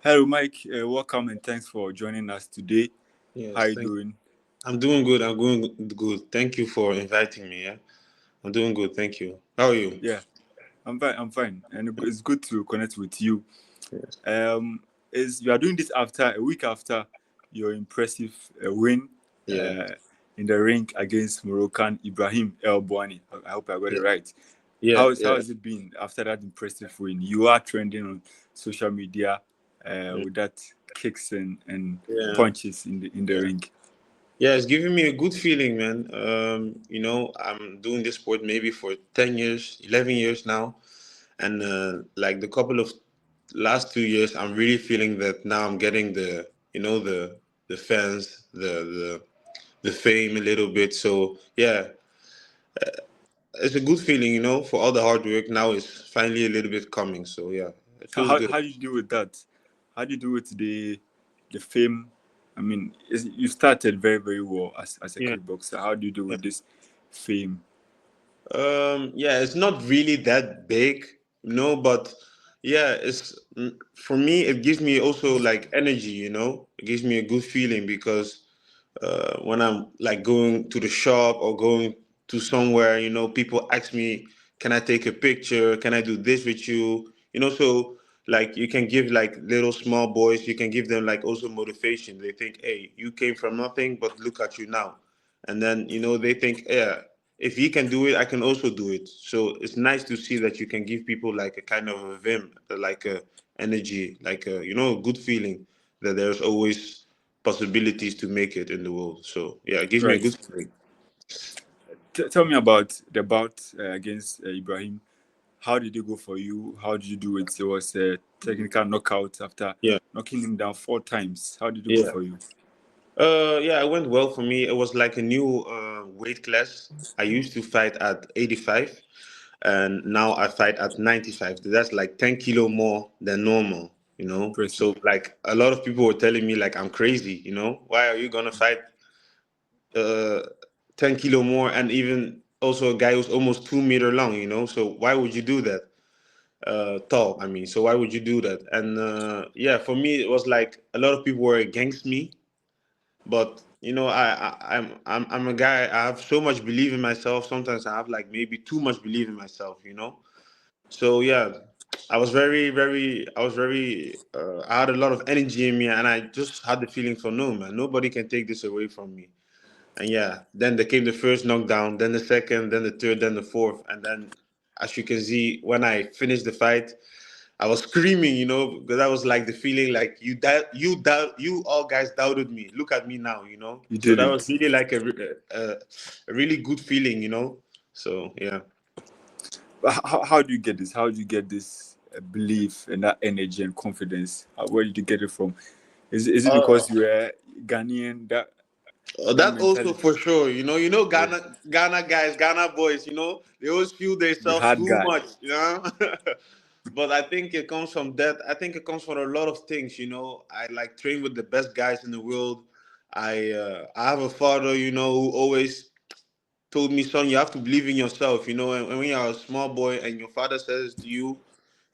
Hello, Mike. Welcome and thanks for joining us today. How Yes, you thank. doing? I'm doing good. I'm doing good. Thank you for inviting me. Yeah, I'm doing good. Thank you. How are you? Yeah, I'm fine. I'm fine, and it's good to connect with you. Yes. Um, is you are doing this after a week after your impressive win Yeah. uh, in the ring against Moroccan Ibrahim El Buani. I hope I got it Yeah. right. Yeah. How Yeah. has it been after that impressive win? You are trending on social media Mm. with that kicks and Yeah. punches in the Yeah. ring. Yeah. It's giving me a good feeling, man. I'm doing this sport maybe for 10 years, 11 years now, and like the couple of last 2 years, I'm really feeling that now I'm getting the fans, the fame a little bit. So yeah, it's a good feeling, for all the hard work. Now it's finally a little bit coming. So yeah, it So feels good. how do you do with that? How do you do with the fame? I mean, you started very very well as a Yeah. kickboxer. How do you do Yeah. with this fame? Yeah, it's not really that big, but yeah, for me. It gives me also like energy. It gives me a good feeling because when I'm like going to the shop or going to somewhere, people ask me, "Can I take a picture? Can I do this with you?" So like you can give like little small boys, you can give them like also motivation. They think, "Hey, you came from nothing, but look at you now." And then they think, "Yeah, if he can do it, I can also do it." So it's nice to see that you can give people like a kind of a vim, like a energy, like a a good feeling that there's always possibilities to make it in the world. So yeah, it gives me a Right. good feeling. Tell me about the bout against Ibrahim. How did it go for you? How did you do it? It was a technical knockout after Yeah, knocking him down 4 times. How did it go yeah. for you? Yeah, it went well for me. It was like a new weight class. I used to fight at 85, and now I fight at 95. That's like 10 kilo more than normal. Impressive. So like a lot of people were telling me like I'm crazy. Why are you gonna fight uh 10 kilo more, and even also a guy who's almost 2 meter long? So why would you do that? Tall, I mean. So why would you do that? And yeah, for me it was like a lot of people were against me, but I'm a guy. I have so much belief in myself. Sometimes I have like maybe too much belief in myself. So yeah, I was very I had a lot of energy in me, and I just had the feeling for, no, man, nobody can take this away from me. And yeah, then there came the first knockdown, then the second, then the third, then the fourth, and then, as you can see, when I finished the fight, I was screaming, because that was like the feeling like you all guys doubted me. Look at me now. You So did that was it. really like a really good feeling. So yeah. But how do you get this? How do you get this belief and that energy and confidence? Where did you get it from? Is it Uh, because you were Ghanaian that that also mentality? for sure. Yeah, Ghana guys, Ghana boys. They always feel the themselves hard too guy. much. But I think it comes from that. I think it comes from a lot of things. I like train with the best guys in the world. I have a father, who always told me, "Son, you have to believe in yourself." And when you're a small boy and your father says to you,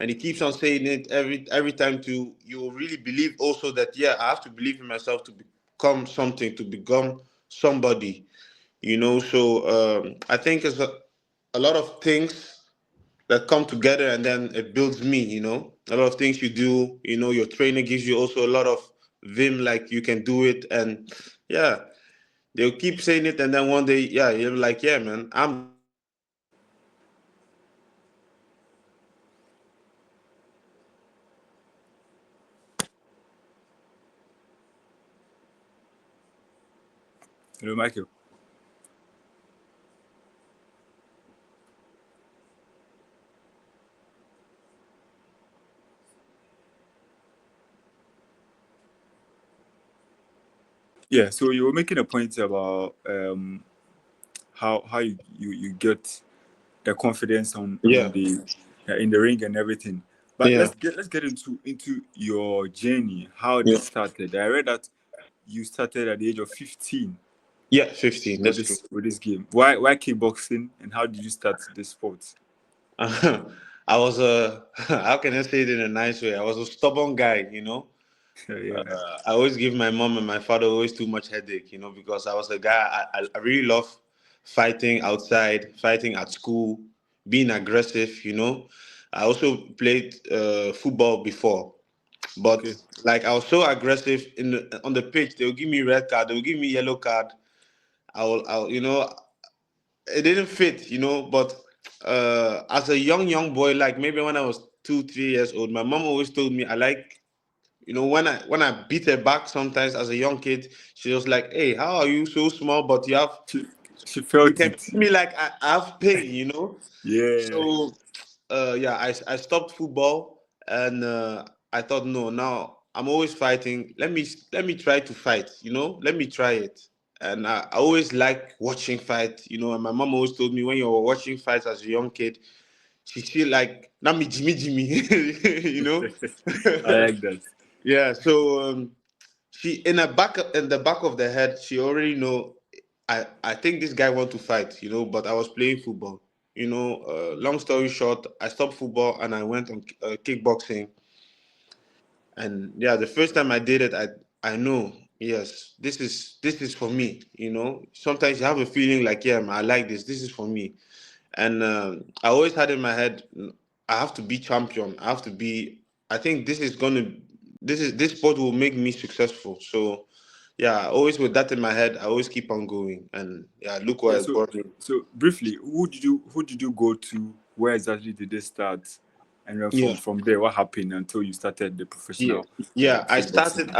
and he keeps on saying it every time to you, will really believe also that, yeah, I have to believe in myself to become something, to become somebody. So I think it's a lot of things that come together, and then it builds me. A lot of things you do. Your trainer gives you also a lot of vim, like you can do it. And yeah, they'll keep saying it, and then one day, yeah, you're like, yeah, man, I'm the one. Hello, Michael. Yeah, so you were making a point about how you get the confidence on Yeah, the in the ring and everything. But yeah, let's get into your journey. How yeah, this started. I read that you started at the age of 15 yeah. 15. with That's true. this game. Why kickboxing and how did you start this sport? I was a how can I say it in a nice way? I was a stubborn guy. Yeah. I always give my mom and my father always too much headache, because I was a guy. I really love fighting outside, fighting at school, being aggressive. I also played football before, but Okay. like I was so aggressive on the pitch. They will give me red card. They will give me yellow card. I'll it didn't fit, but as a young boy, like maybe when I was 2 3 years old, my mom always told me I like, when I beat her back sometimes as a young kid, she was like, hey, how are you so small, but She she you felt can it. beat me like I have pain. Yeah. So yeah, I stopped football, and I thought, no, now I'm always fighting. Let me try to fight. Let me try it. And I always like watching fight. And my mom always told me, when you were watching fights as a young kid, she feel like "Nami Jimmy Jimmy," you know. I like that. Yeah. So she in the back of the head, she already know. I think this guy want to fight. But I was playing football. Long story short, I stopped football and I went on kickboxing. And yeah, the first time I did it, I know, yes, this is for me. Sometimes you have a feeling like, yeah, man, I like this. This is for me. And I always had in my head, I have to be champion. I have to be. I think this sport will make me successful. So yeah, always with that in my head, I always keep on going. And yeah, look Yeah. where it So brought me. so briefly, who did you go to? Where exactly did they start? And then from Yeah. from there, what happened until you started the Yeah, professional yeah. I kickboxing?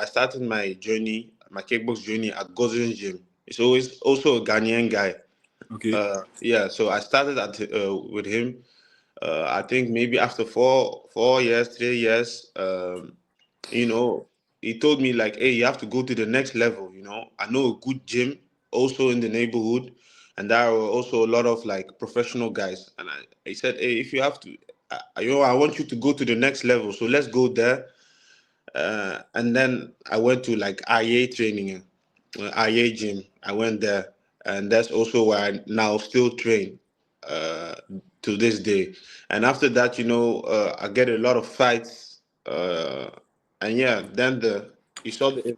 started my journey, my kickbox journey at Gozin Gym. It's always also a Ghanaian guy. Okay. Yeah. So I started with him. I think maybe after 4 years, 3 years. You know, he told me like, hey, you have to go to the next level. I know a good gym also in the neighborhood, and there were also a lot of like professional guys. And he said, hey, if you have to, I want you to go to the next level. So let's go there. And then I went to like IA training, IA gym. I went there, and that's also where I now still train uh, to this day. And after that, I get a lot of fights, and yeah, then you saw the Yeah.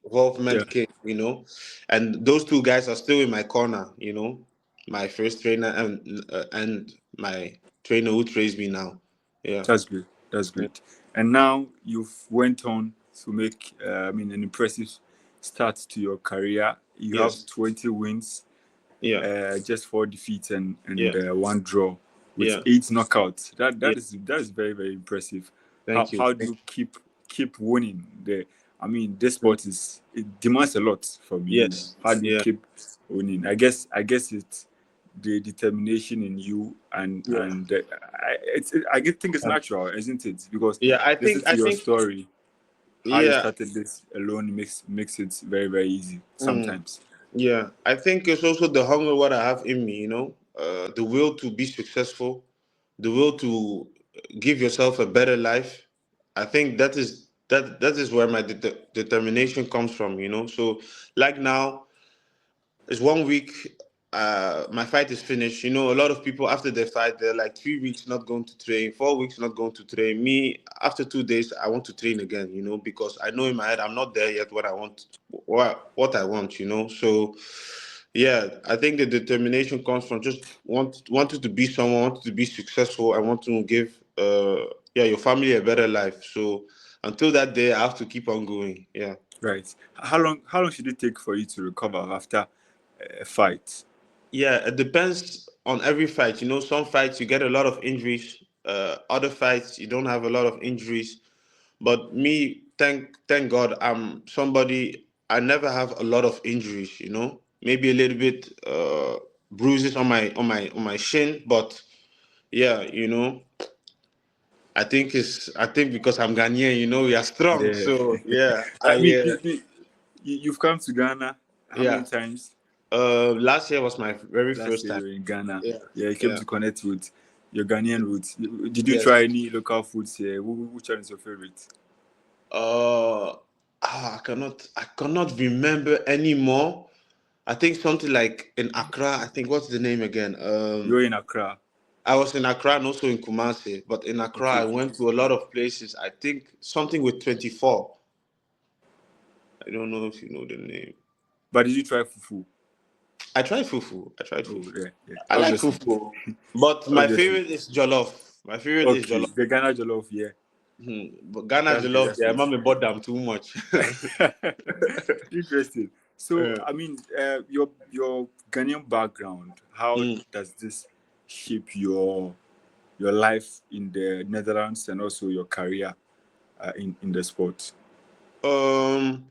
involvement came, and those two guys are still in my corner, my first trainer and my trainer who trains me now. Yeah. That's great. That's great. And now you've went on to make, an impressive start to your career. You have Yes. 20 wins, Yeah. just 4 defeats and Yeah. one draw with Yeah. 8 knockouts. That Yeah. that is very very impressive. How Thank you. how do you keep winning? This sport it demands a lot from you. Yes. How do you Yeah. keep winning? I guess it's the determination in you Yeah. think it's Um, natural, isn't it? Because yeah. I listen think. to I your think. story, how you Yeah. started this alone makes it very very easy Mm, sometimes. yeah. I think it's also the hunger what I have in me. The will to be successful, the will to give yourself a better life. I think that is where my determination comes from. So like now, it's 1 week. My fight is finished. A lot of people after their fight, they're like 3 weeks not going to train, 4 weeks not going to train. Me, after 2 days, I want to train again. Because I know in my head I'm not there yet. What I want, what I want. So yeah, I think the determination comes from just wanted to be someone, wanted to be successful. I want to give yeah, your family a better life. So until that day, I have to keep on going. Yeah. Right. How long should it take for you to recover after a fight? Yeah, it depends on every fight. Some fights you get a lot of injuries. Other fights you don't have a lot of injuries. But me, thank God, I'm somebody. I never have a lot of injuries. Maybe a little bit bruises on my shin, but yeah, I think because I'm Ghanaian, we are strong. Yeah. So yeah, I mean, you've come to Ghana how many yeah. times? Last year was my very Last first year time. you were in Ghana. Yeah, Yeah, you came yeah, to connect with your Ghanaian roots. Did you try yes. any local foods here? Which one is your favorite? I cannot remember anymore. I think something like in Accra. I think what's the name again? You're in Accra. I was in Accra and also in Kumasi. But in Accra, Okay, I okay. went to a lot of places. I think something with 24. I don't know if you know the name. But did you try fufu? I tried fufu. I tried Oh, fufu. yeah, yeah. I like Obviously, fufu, but my obviously. favorite is jollof. My favorite is Okay, jollof. the Ghana jollof, yeah. But Ghana That's great. jollof, That's yeah, great. mommy bought them too much. Interesting. So, Uh, I mean, your Ghanaian background, how mm. does this shape your life in the Netherlands and also your career in the sport? Um,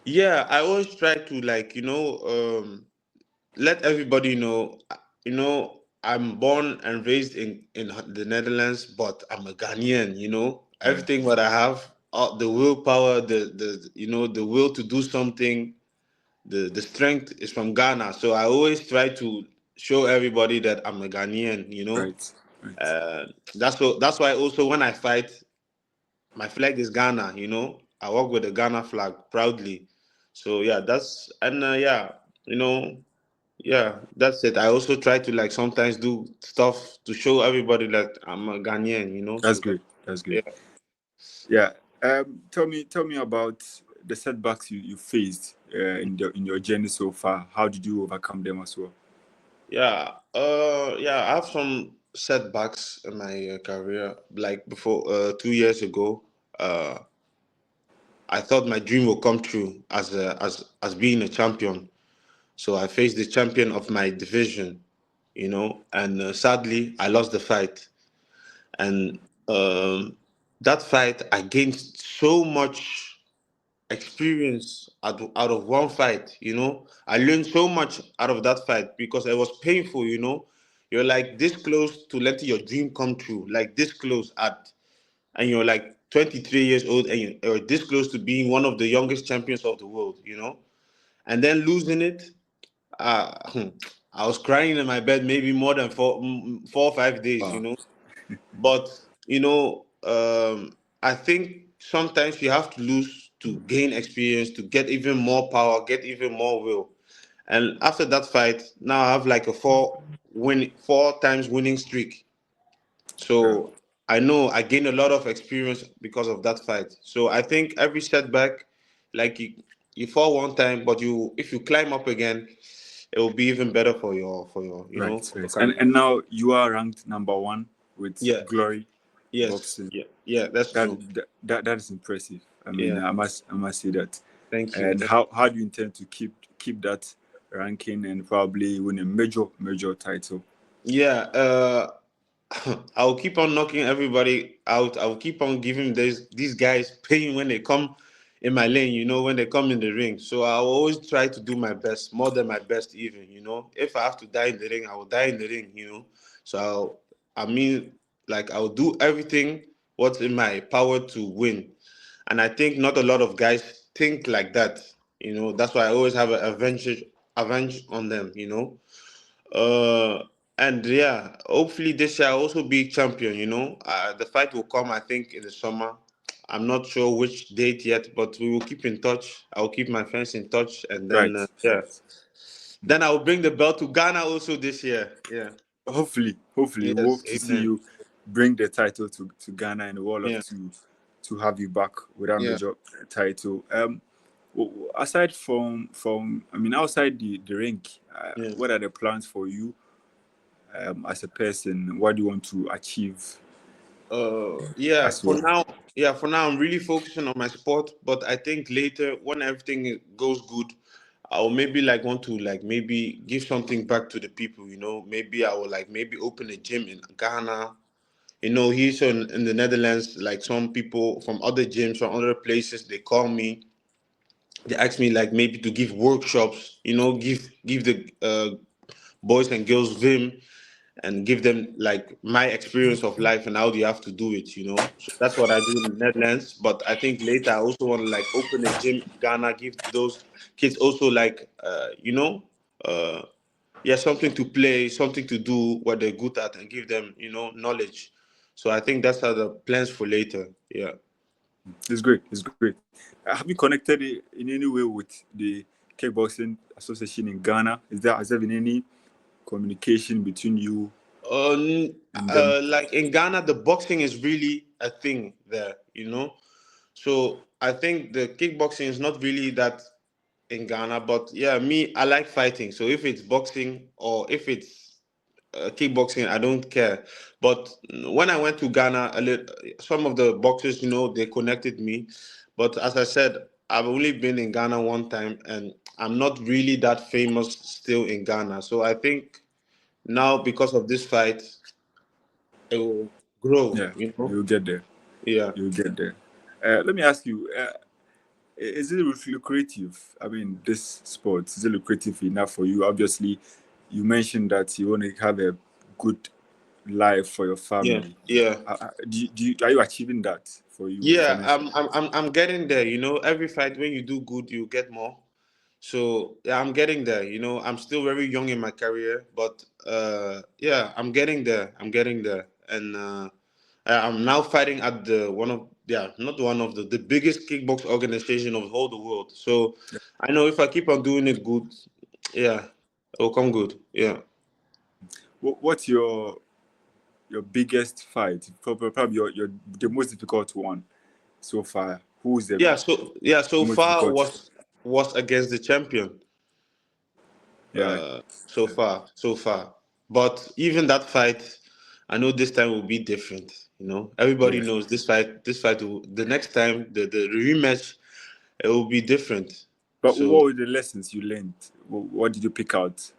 yeah, I always try to let everybody know. I'm born and raised in the Netherlands, but I'm a Ghanaian. Yeah, Everything what I have, the willpower, the will to do something, the strength is from Ghana. So I always try to show everybody that I'm a Ghanaian. right, right. That's why also when I fight, my flag is Ghana. I walk with the Ghana flag proudly. So yeah, you know, that's it. I also try to like sometimes do stuff to show everybody that I'm a Ghanaian. That's Sometimes. great. That's great. Yeah, Yeah. Tell me about the setbacks you faced in your journey so far. How did you overcome them as well? yeah. I have some setbacks in my career. Like before, 2 years ago, uh, I thought my dream would come true as being a champion. So I faced the champion of my division, and sadly I lost the fight. And that fight, I gained so much experience out of one fight. I learned so much out of that fight because it was painful. You're like this close to letting your dream come true, like this close and you're like 23 years old, and you're this close to being one of the youngest champions of the world. And then losing it. uh, I was crying in my bed maybe more than 4 or 5 days. Wow. But I think sometimes you have to lose to gain experience, to get even more power, get even more will. And after that fight, now I have like a 4 times winning streak. Yeah. So I know I gained a lot of experience because of that fight. So I think every setback, like you fall one time, but if you climb up again, it will be even better Right, for your right. And career. and now you are ranked number one with Yeah. Glory Yes. Boxing. Yeah. Yeah. That's That true. that is impressive. I mean, Yeah. I must say that. Thank you. And how do you intend to keep that ranking and probably win a major title? Yeah. I'll keep on knocking everybody out. I'll keep on giving these guys pain when they come in my lane, when they come in the ring. So I'll always try to do my best, more than my best even. If I have to die in the ring, I will die in the ring. So I mean, like I'll do everything what's in my power to win. And I think not a lot of guys think like that. That's why I always have an avenge on them. Uh, and yeah, hopefully this year I'll also be champion. The fight will come, I think, in the summer. I'm not sure which date yet, but we will keep in touch. I'll keep my friends in touch, and then Right, yeah, right. then I'll bring the belt to Ghana also this year. Yeah. Hopefully, we Yes. hope to see Amen. you bring the title to Ghana, and we all love Yeah. to have you back with that Yeah. major title. Aside from I mean, outside the ring, Yeah. what are the plans for you as a person? What do you want to achieve Yeah. as well? For now, I'm really focusing on my sport. But I think later, when everything goes good, I'll maybe like want to like maybe give something back to the people. Maybe I will like maybe open a gym in Ghana. He's in the Netherlands. Like some people from other gyms from other places, they call me. They ask me like maybe to give workshops. Give the boys and girls vim and give them like my experience of life and how do you have to do it. So that's what I do in the Netherlands. But I think later I also want to like open a gym in Ghana, give those kids also like uh yeah, something to play, something to do what they're good at, and give them knowledge. So I think that's how the plans for later. Yeah. It's great. It's great. Have you connected in any way with the kickboxing association in Ghana? Has there been any communication between you in them? Like in Ghana, the boxing is really a thing there, So I think the kickboxing is not really that in Ghana, but yeah, me, I like fighting. So if it's boxing or if it's kickboxing, I don't care. But when I went to Ghana, some of the boxers, they connected me. But as I said, I've only been in Ghana one time, and I'm not really that famous still in Ghana. So I think now because of this fight, it will grow. Yeah, you'll get there. Yeah. You'll get there. Let me ask you: is it lucrative? I mean, this sport, is it lucrative enough for you? Obviously, you mentioned that you want to have a good life for your Yeah. family. Yeah. Are you achieving that for you Yeah, financially? I'm getting there. Every fight when you do good, you get more. So yeah, I'm getting there. I'm still very young in my career, but yeah, I'm getting there. I'm getting there, and I'm now fighting at the one of yeah, not one of the biggest kickbox organization of the whole the world. So I know if I keep on doing it good, yeah, it will come good. Yeah. What's your biggest fight? Probably your the most difficult one so far. Who is the So most far difficult? was against the champion. Yeah, So far. But even that fight, I know this time will be different. Everybody yeah. knows this fight will, the next time, the rematch, it will be different. But So what were the lessons you learned? What did you pick out?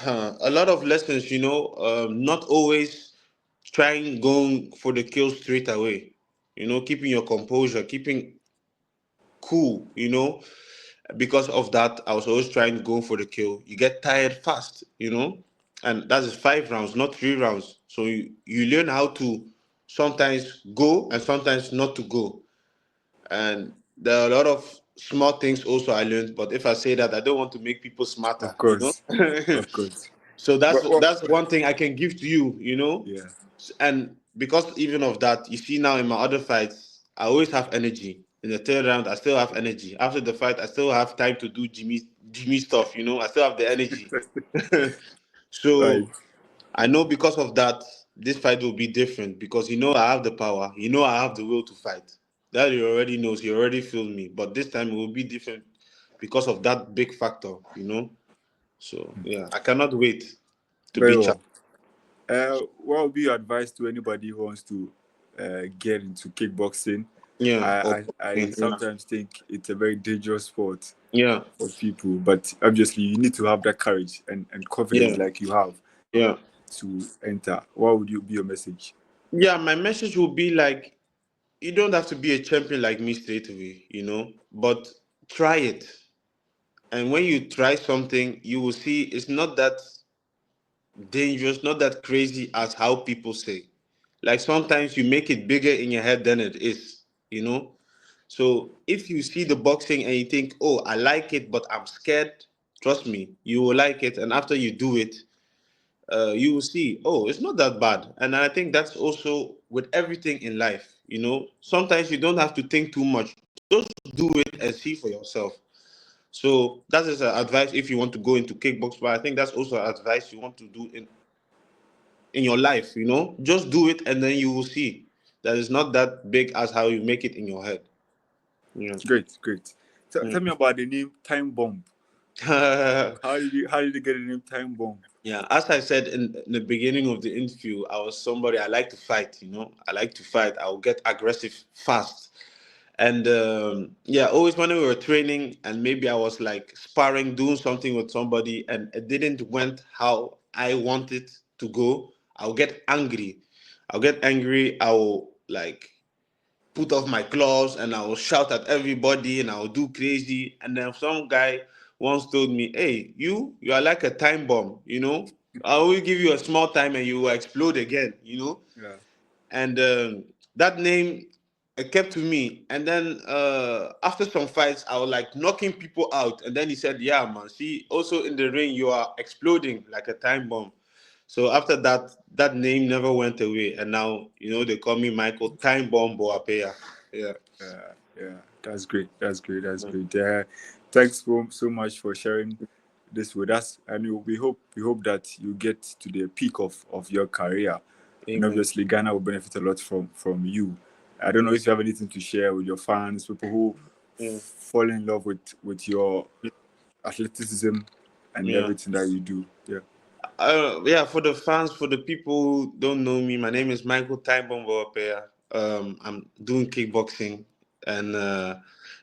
a lot of lessons, not always trying going for the kill straight away. Keeping your composure, keeping cool. Because of that, I was always trying to go for the kill. You get tired fast, and that is 5 rounds, not 3 rounds. So you learn how to sometimes go and sometimes not to go. And there are a lot of small things also I learned. But if I say that, I don't want to make people smarter, Of course, of course. So that's But what? that's one thing I can give to you, Yeah, and because even of that, you see now in my other fights, I always have energy. In the third round, I still have energy. After the fight, I still have time to do Jimmy stuff. I still have the energy. right. So I know because of that, this fight will be different because I have the power. I have the will to fight. That he already knows. He already feels me. But this time it will be different because of that big factor. So yeah, I cannot wait to Very be well. champ. What would be your advice to anybody who wants to get into kickboxing? Yeah. I Yeah. sometimes think it's a very dangerous sport Yeah. for people, but obviously you need to have that courage and confidence Yeah. like you have Yeah. to enter. What would you be your message? Yeah, my message will be like, you don't have to be a champion like me straight away, but try it. And when you try something, you will see it's not that dangerous, not that crazy as how people say. Like sometimes you make it bigger in your head than it is, you know? So if you see the boxing and you think, oh, I like it, but I'm scared, trust me, you will like it. And after you do it, you will see, oh, it's not that bad. And I think that's also with everything in life. Sometimes you don't have to think too much. Just do it and see for yourself. So that is advice if you want to go into kickbox. But I think that's also advice you want to do in your life. Just do it and then you will see that it's not that big as how you make it in your head. Yeah. Great, great. Tell me Mm. about the name Time Bomb. How did you get the name Time Bomb? Yeah, as I said in the beginning of the interview, I was somebody I like to fight. I like to fight. I will get aggressive fast, and yeah, always when we were training, and maybe I was like sparring, doing something with somebody, and it didn't went how I wanted to go. I'll get angry. I'll get angry. I will like put off my gloves and I will shout at everybody and I will do crazy. And then some guy once told me, "Hey, you are like a time bomb. I will give you a small time and you will explode again." Yeah. And that name kept to me. And then after some fights, I was like knocking people out. And then he said, "Yeah, man. See, also in the ring, you are exploding like a time bomb." So after that, that name never went away, and now they call me Michael Time Bomb Boapeah. Yeah. Yeah, that's great. That's great. That's great. Thanks so much for sharing. this with us, and we hope that you get to the peak of your career, and Amen. obviously Ghana will benefit a lot from you. I don't know if you have anything to share with your fans, people who Yeah. fall in love with your athleticism and Yeah. everything that you do. Yeah, for the fans, for the people who don't know me, my name is Michael Boapeah. I'm doing kickboxing, and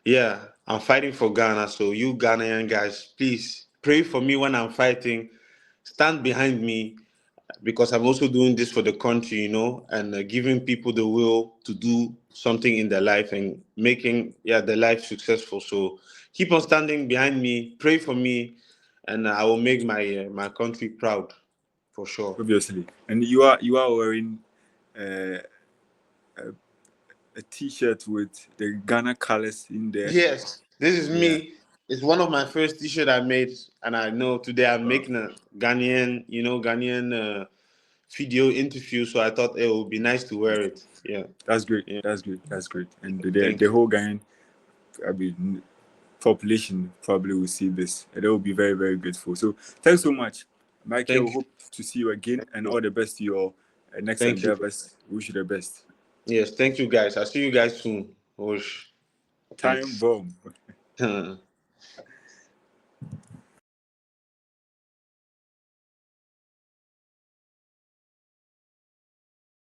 yeah, I'm fighting for Ghana. So you Ghanaian guys, please pray for me when I'm fighting. Stand behind me because I'm also doing this for the country, you know, and giving people the will to do something in their life and making their life successful. So keep on standing behind me, pray for me, and I will make my country proud, for sure. Obviously, and you are wearing uh, a T-shirt with the Ghana colors in there. Yes, this is Yeah. me. It's one of my first T-shirt I made, and I know today I'm making a Ghanaian video interview. So I thought it would be nice to wear it. Yeah, That's great. yeah. That's great. That's great. And Thank the you. whole Ghanaian, I mean, population probably will see this, and they will be very, very grateful. So thanks so much, Michael. Thank you. Hope to see you again, and all the best to your next Thank you. endeavors. Wish you the best. Yes, thank you guys. I'll see you guys soon. Whoosh. Time Thanks. bomb.